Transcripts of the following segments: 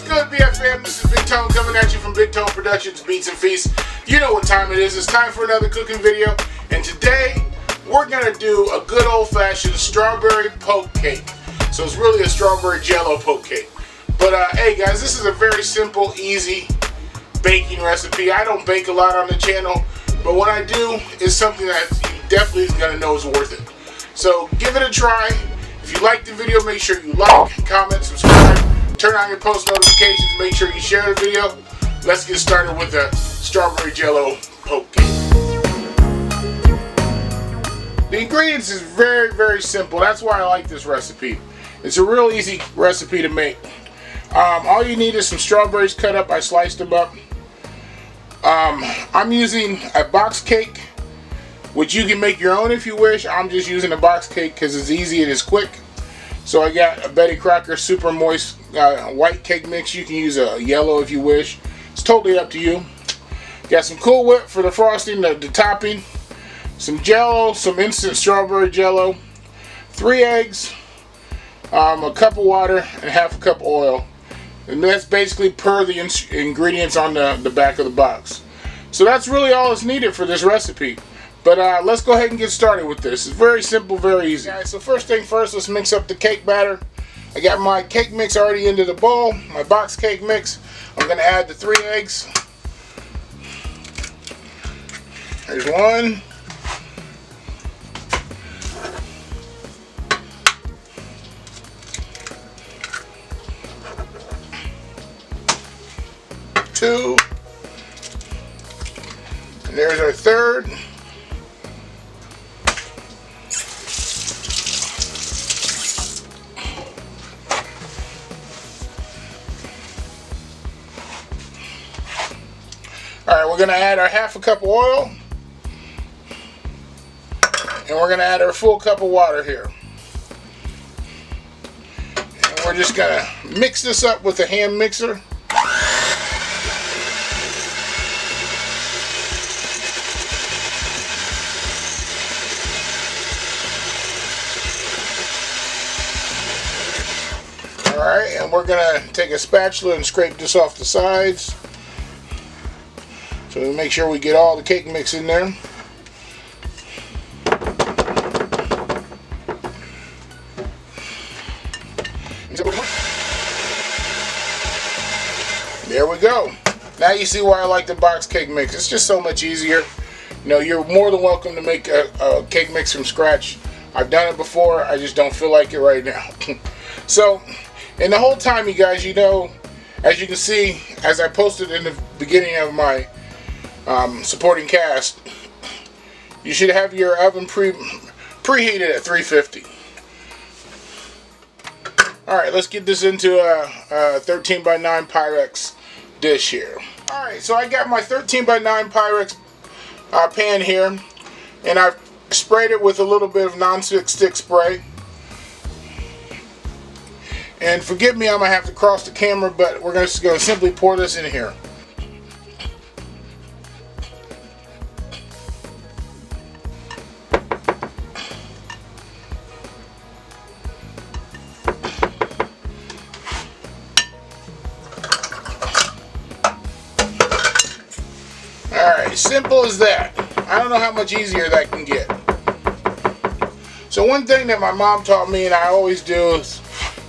good, BFM? This is Big Tone coming at you from Big Tone Productions, Beats and Feasts. You know what time it is. It's time for another cooking video. And today, we're going to do a good old-fashioned strawberry poke cake. So it's really a strawberry Jello poke cake. But hey guys, this is a very simple, easy baking recipe. I don't bake a lot on the channel, but what I do is something that you definitely is going to know is worth it. So give it a try. If you like the video, make sure you like, comment, subscribe. Turn on your post notifications, make sure you share the video. Let's get started with the strawberry Jello poke cake. The ingredients is very, very simple. That's why I like this recipe. It's a real easy recipe to make. All you need is some strawberries cut up. I sliced them up. I'm using a box cake, which you can make your own if you wish. I'm just using a box cake because it's easy and it's quick. So I got a Betty Crocker super moist white cake mix. You can use a yellow if you wish. It's totally up to you. Got some Cool Whip for the frosting, the topping. Some Jello, some instant strawberry Jello. 3 eggs, a cup of water, and half a cup of oil. And that's basically per the ingredients on the back of the box. So that's really all that's needed for this recipe. But let's go ahead and get started with this. It's very simple, very easy. Alright, so first thing first, let's mix up the cake batter. I got my cake mix already into the bowl, my box cake mix. I'm going to add the 3 eggs. There's 1. Two. And there's our 3rd. Alright, we're going to add our half a cup of oil. And we're going to add our full cup of water here. And we're just going to mix this up with a hand mixer. Alright, and we're going to take a spatula and scrape this off the sides. So we make sure we get all the cake mix in there. There we go. Now you see why I like the box cake mix. It's just so much easier. You know, you're more than welcome to make a cake mix from scratch. I've done it before. I just don't feel like it right now. So, and the whole time, you guys, you know, as you can see, as I posted in the beginning of my supporting cast, you should have your oven preheated at 350. Alright, let's get this into a 13 by 9 Pyrex dish here. Alright, so I got my 13 by 9 Pyrex pan here, and I've sprayed it with a little bit of non-stick spray. And forgive me, I'm going to have to cross the camera, but we're just going to simply pour this in here. Alright, simple as that. I don't know how much easier that can get. So one thing that my mom taught me, and I always do, is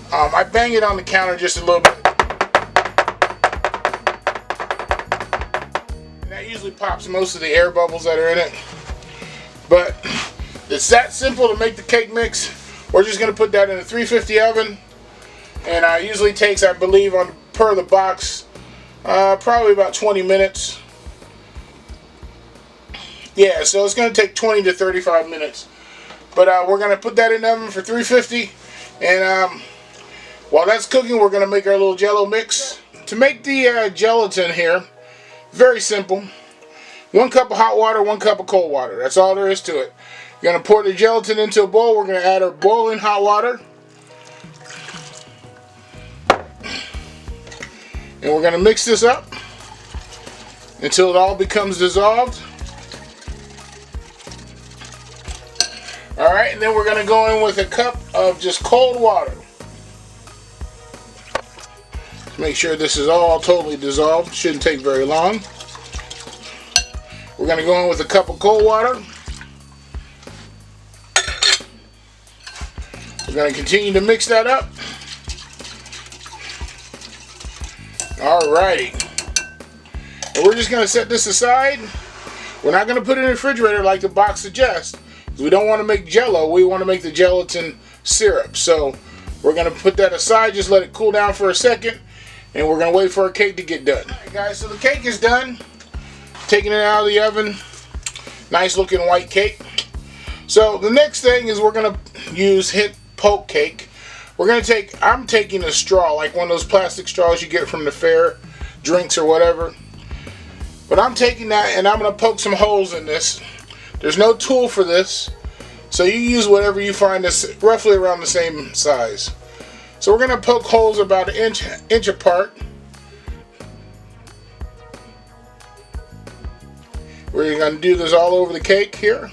I bang it on the counter just a little bit. And that usually pops most of the air bubbles that are in it. But it's that simple to make the cake mix. We're just going to put that in a 350 oven. And it usually takes, I believe, per the box, probably about 20 minutes. Yeah, so it's going to take 20 to 35 minutes. But we're going to put that in the oven for 350. And while that's cooking, we're going to make our little Jello mix. To make the gelatin here, very simple. 1 cup of hot water, 1 cup of cold water. That's all there is to it. You're going to pour the gelatin into a bowl. We're going to add our boiling hot water. And we're going to mix this up until it all becomes dissolved. Alright, and then we're going to go in with a cup of just cold water. Make sure this is all totally dissolved. Shouldn't take very long. We're going to go in with a cup of cold water. We're going to continue to mix that up. Alrighty. And we're just going to set this aside. We're not going to put it in the refrigerator like the box suggests. We don't want to make Jello. We want to make the gelatin syrup. So we're going to put that aside. Just let it cool down for a second. And we're going to wait for our cake to get done. Alright guys, so the cake is done. Taking it out of the oven. Nice looking white cake. So the next thing is we're going to use poke cake. We're going to take, I'm taking a straw, like one of those plastic straws you get from the fair, drinks or whatever. But I'm taking that and I'm going to poke some holes in this. There's no tool for this, so you use whatever you find that's roughly around the same size. So we're going to poke holes about an inch apart. We're going to do this all over the cake here.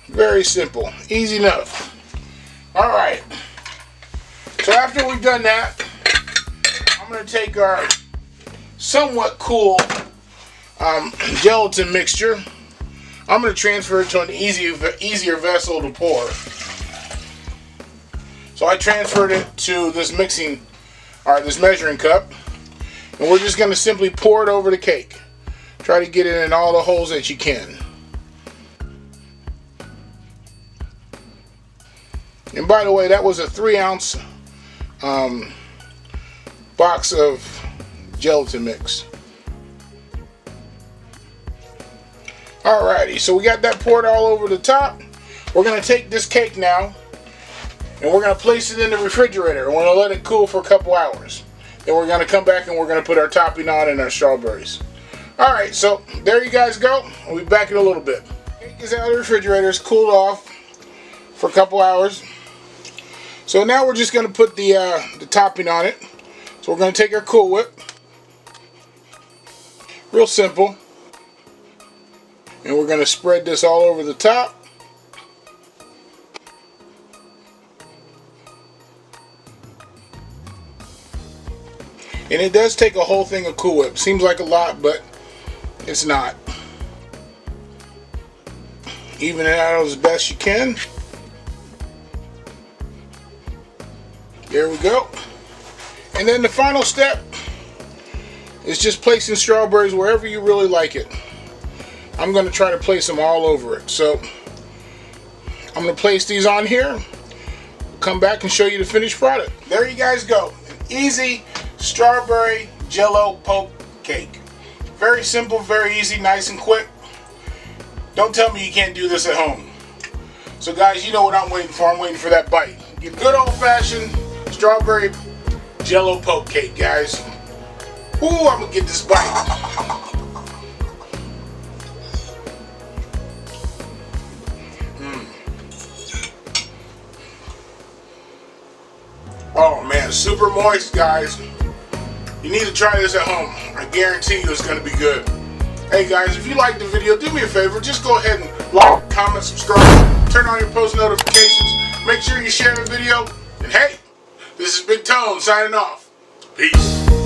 Very simple, easy enough. Alright, so after we've done that, I'm going to take our somewhat cool gelatin mixture. I'm going to transfer it to an easier vessel to pour. So I transferred it to this this measuring cup, and we're just going to simply pour it over the cake. Try to get it in all the holes that you can. And by the way, that was a 3-ounce box of gelatin mix. Alrighty, so we got that poured all over the top. We're going to take this cake now and we're going to place it in the refrigerator and we're going to let it cool for a couple hours. Then we're going to come back and we're going to put our topping on and our strawberries. Alright, so there you guys go. We'll be back in a little bit. Cake is out of the refrigerator. It's cooled off for a couple hours. So now we're just going to put the topping on it. So we're going to take our Cool Whip. Real simple. And we're going to spread this all over the top. And it does take a whole thing of Cool Whip. Seems like a lot, but it's not. Even it out as best you can. There we go. And then the final step is just placing strawberries wherever you really like it. I'm going to try to place them all over it. So I'm going to place these on here. Come back and show you the finished product. There you guys go. An easy strawberry Jello poke cake. Very simple, very easy, nice and quick. Don't tell me you can't do this at home. So guys, you know what I'm waiting for. I'm waiting for that bite. Get good old-fashioned strawberry Jello poke cake, guys. Ooh, I'm gonna get this bite. Oh man, super moist, guys. You need to try this at home. I guarantee you it's gonna be good. Hey guys, if you liked the video, do me a favor. Just go ahead and like, comment, subscribe, turn on your post notifications. Make sure you share the video. And hey, this is Big Tone signing off. Peace.